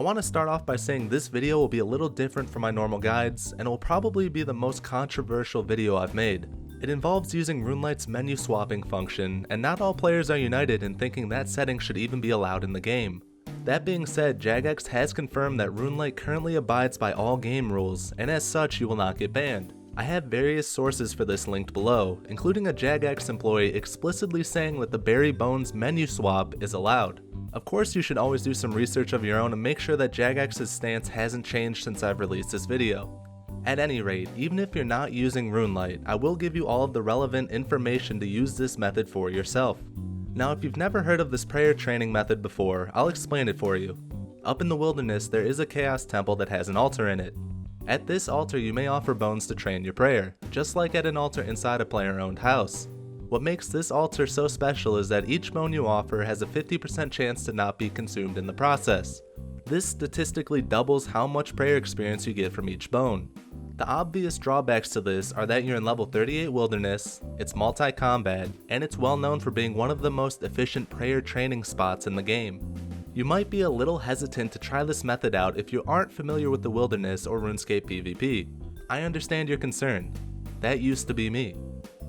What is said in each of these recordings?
I want to start off by saying this video will be a little different from my normal guides, and will probably be the most controversial video I've made. It involves using RuneLite's menu swapping function, and not all players are united in thinking that setting should even be allowed in the game. That being said, Jagex has confirmed that RuneLite currently abides by all game rules, and as such you will not get banned. I have various sources for this linked below, including a Jagex employee explicitly saying that the Bury Bones menu swap is allowed. Of course, you should always do some research of your own and make sure that Jagex's stance hasn't changed since I've released this video. At any rate, even if you're not using RuneLite, I will give you all of the relevant information to use this method for yourself. Now, if you've never heard of this prayer training method before, I'll explain it for you. Up in the wilderness, there is a chaos temple that has an altar in it. At this altar, you may offer bones to train your prayer, just like at an altar inside a player-owned house. What makes this altar so special is that each bone you offer has a 50% chance to not be consumed in the process. This statistically doubles how much prayer experience you get from each bone. The obvious drawbacks to this are that you're in level 38 wilderness, it's multi-combat, and it's well known for being one of the most efficient prayer training spots in the game. You might be a little hesitant to try this method out if you aren't familiar with the wilderness or RuneScape PvP. I understand your concern. That used to be me.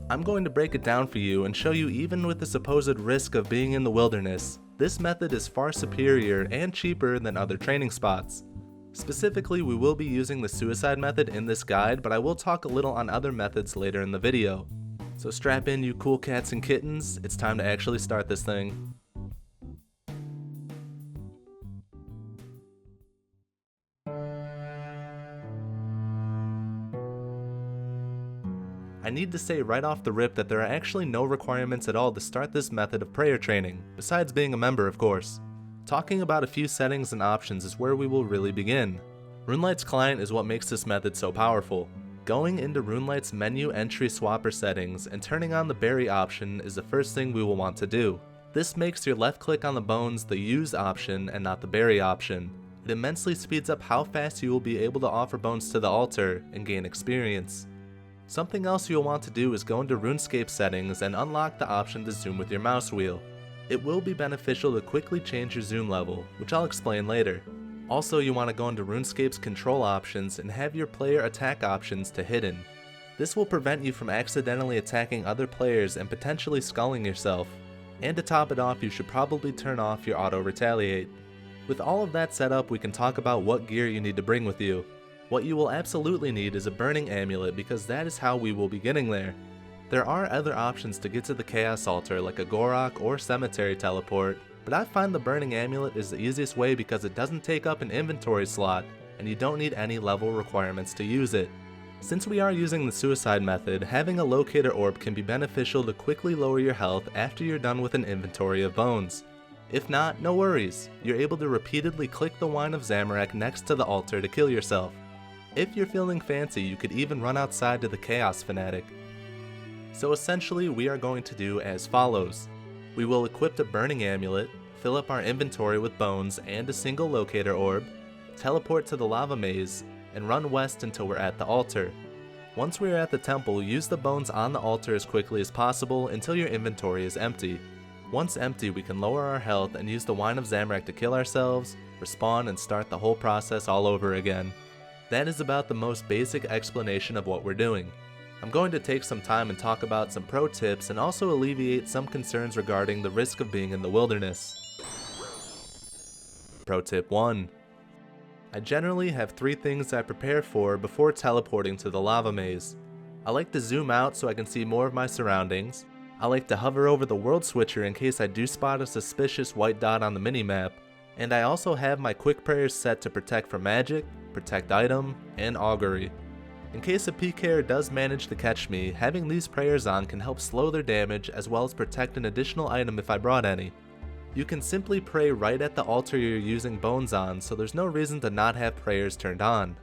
I'm going to break it down for you and show you even with the supposed risk of being in the wilderness, this method is far superior and cheaper than other training spots. Specifically, we will be using the suicide method in this guide, but I will talk a little on other methods later in the video. So strap in, you cool cats and kittens, it's time to actually start this thing. I need to say right off the rip that there are actually no requirements at all to start this method of prayer training, besides being a member of course. Talking about a few settings and options is where we will really begin. RuneLite's client is what makes this method so powerful. Going into RuneLite's menu entry swapper settings and turning on the bury option is the first thing we will want to do. This makes your left click on the bones the use option and not the bury option. It immensely speeds up how fast you will be able to offer bones to the altar and gain experience. Something else you'll want to do is go into RuneScape settings and unlock the option to zoom with your mouse wheel. It will be beneficial to quickly change your zoom level, which I'll explain later. Also, you want to go into RuneScape's control options and have your player attack options to hidden. This will prevent you from accidentally attacking other players and potentially sculling yourself. And to top it off, you should probably turn off your auto retaliate. With all of that set up, we can talk about what gear you need to bring with you. What you will absolutely need is a burning amulet because that is how we will be getting there. There are other options to get to the chaos altar like a Gorok or cemetery teleport, but I find the burning amulet is the easiest way because it doesn't take up an inventory slot and you don't need any level requirements to use it. Since we are using the suicide method, having a locator orb can be beneficial to quickly lower your health after you're done with an inventory of bones. If not, no worries, you're able to repeatedly click the Wine of Zamorak next to the altar to kill yourself. If you're feeling fancy, you could even run outside to the Chaos Fanatic. So essentially, we are going to do as follows. We will equip a burning amulet, fill up our inventory with bones and a single locator orb, teleport to the lava maze, and run west until we're at the altar. Once we are at the temple, use the bones on the altar as quickly as possible until your inventory is empty. Once empty, we can lower our health and use the Wine of Zamorak to kill ourselves, respawn, and start the whole process all over again. That is about the most basic explanation of what we're doing. I'm going to take some time and talk about some pro tips and also alleviate some concerns regarding the risk of being in the wilderness. Pro tip 1. I generally have 3 things I prepare for before teleporting to the lava maze. I like to zoom out so I can see more of my surroundings. I like to hover over the world switcher in case I do spot a suspicious white dot on the minimap. And I also have my quick prayers set to protect from magic, protect item, and augury. In case a Pkers does manage to catch me, having these prayers on can help slow their damage as well as protect an additional item if I brought any. You can simply pray right at the altar you're using bones on, so there's no reason to not have prayers turned on.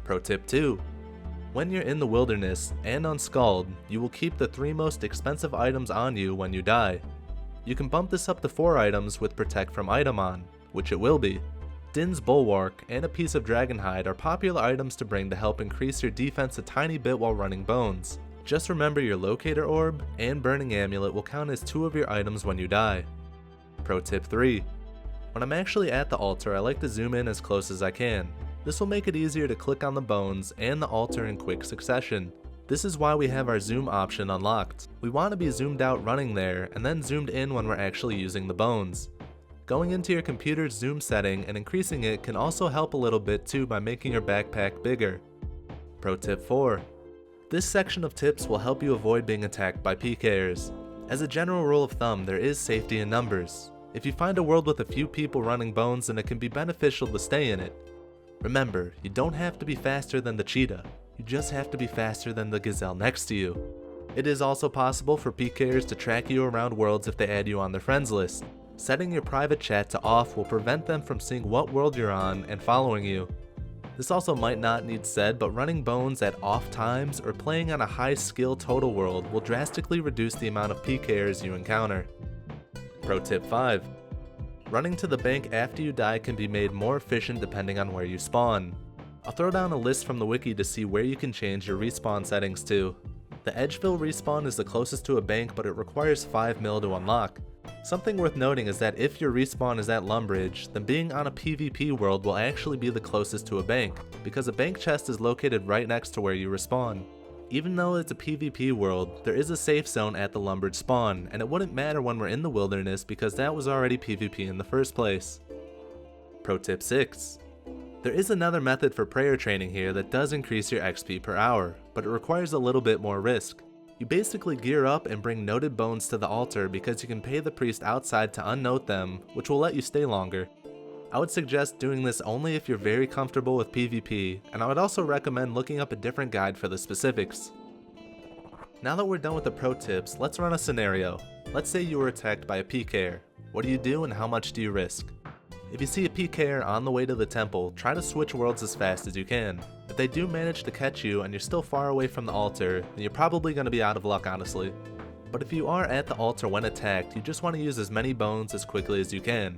Pro tip 2. When you're in the wilderness and unskulled, you will keep the 3 most expensive items on you when you die. You can bump this up to 4 items with protect from item on, which it will be. Din's Bulwark and a piece of Dragonhide are popular items to bring to help increase your defense a tiny bit while running bones. Just remember your Locator Orb and Burning Amulet will count as 2 of your items when you die. Pro tip 3. When I'm actually at the altar, I like to zoom in as close as I can. This will make it easier to click on the bones and the altar in quick succession. This is why we have our zoom option unlocked. We want to be zoomed out running there and then zoomed in when we're actually using the bones. Going into your computer's zoom setting and increasing it can also help a little bit too by making your backpack bigger. Pro tip 4. This section of tips will help you avoid being attacked by Pkers. As a general rule of thumb, there is safety in numbers. If you find a world with a few people running bones, then it can be beneficial to stay in it. Remember, you don't have to be faster than the cheetah. You just have to be faster than the gazelle next to you. It is also possible for Pkers to track you around worlds if they add you on their friends list. Setting your private chat to off will prevent them from seeing what world you're on and following you. This also might not need said, but running bones at off times or playing on a high skill total world will drastically reduce the amount of Pkers you encounter. Pro tip 5. Running to the bank after you die can be made more efficient depending on where you spawn. I'll throw down a list from the wiki to see where you can change your respawn settings to. The Edgeville respawn is the closest to a bank, but it requires 5 mil to unlock. Something worth noting is that if your respawn is at Lumbridge, then being on a PvP world will actually be the closest to a bank, because a bank chest is located right next to where you respawn. Even though it's a PvP world, there is a safe zone at the Lumbridge spawn, and it wouldn't matter when we're in the wilderness because that was already PvP in the first place. Pro tip 6. There is another method for prayer training here that does increase your XP per hour, but it requires a little bit more risk. You basically gear up and bring noted bones to the altar because you can pay the priest outside to unnote them, which will let you stay longer. I would suggest doing this only if you're very comfortable with PvP, and I would also recommend looking up a different guide for the specifics. Now that we're done with the pro tips, let's run a scenario. Let's say you were attacked by a Pker. What do you do and how much do you risk? If you see a Pker on the way to the temple, try to switch worlds as fast as you can. If they do manage to catch you and you're still far away from the altar, then you're probably going to be out of luck, honestly. But if you are at the altar when attacked, you just want to use as many bones as quickly as you can.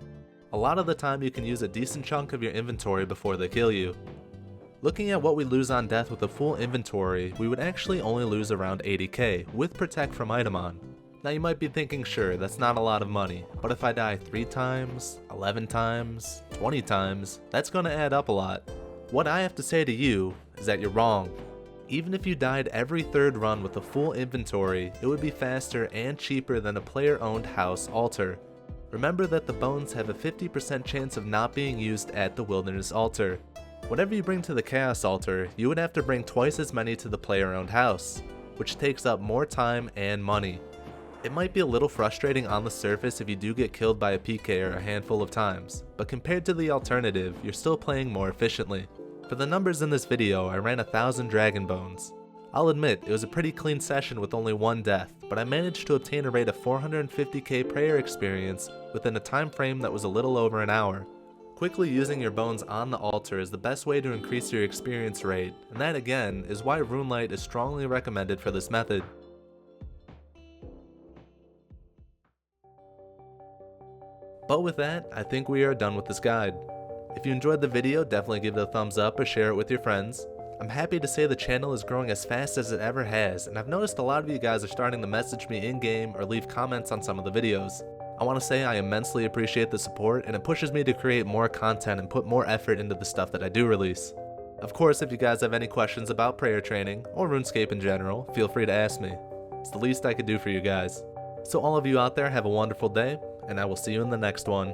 A lot of the time you can use a decent chunk of your inventory before they kill you. Looking at what we lose on death with a full inventory, we would actually only lose around 80k, with Protect from item on. Now you might be thinking, sure, that's not a lot of money, but if I die 3 times, 11 times, 20 times, that's gonna add up a lot. What I have to say to you is that you're wrong. Even if you died every 3rd run with a full inventory, it would be faster and cheaper than a player-owned house altar. Remember that the bones have a 50% chance of not being used at the wilderness altar. Whatever you bring to the chaos altar, you would have to bring twice as many to the player-owned house, which takes up more time and money. It might be a little frustrating on the surface if you do get killed by a Pker a handful of times, but compared to the alternative, you're still playing more efficiently. For the numbers in this video, I ran 1,000 dragon bones. I'll admit, it was a pretty clean session with only 1 death, but I managed to obtain a rate of 450k prayer experience within a time frame that was a little over an hour. Quickly using your bones on the altar is the best way to increase your experience rate, and that again is why RuneLite is strongly recommended for this method. But with that, I think we are done with this guide. If you enjoyed the video, definitely give it a thumbs up or share it with your friends. I'm happy to say the channel is growing as fast as it ever has, and I've noticed a lot of you guys are starting to message me in-game or leave comments on some of the videos. I want to say I immensely appreciate the support, and it pushes me to create more content and put more effort into the stuff that I do release. Of course, if you guys have any questions about prayer training, or RuneScape in general, feel free to ask me. It's the least I could do for you guys. So all of you out there, have a wonderful day, and I will see you in the next one.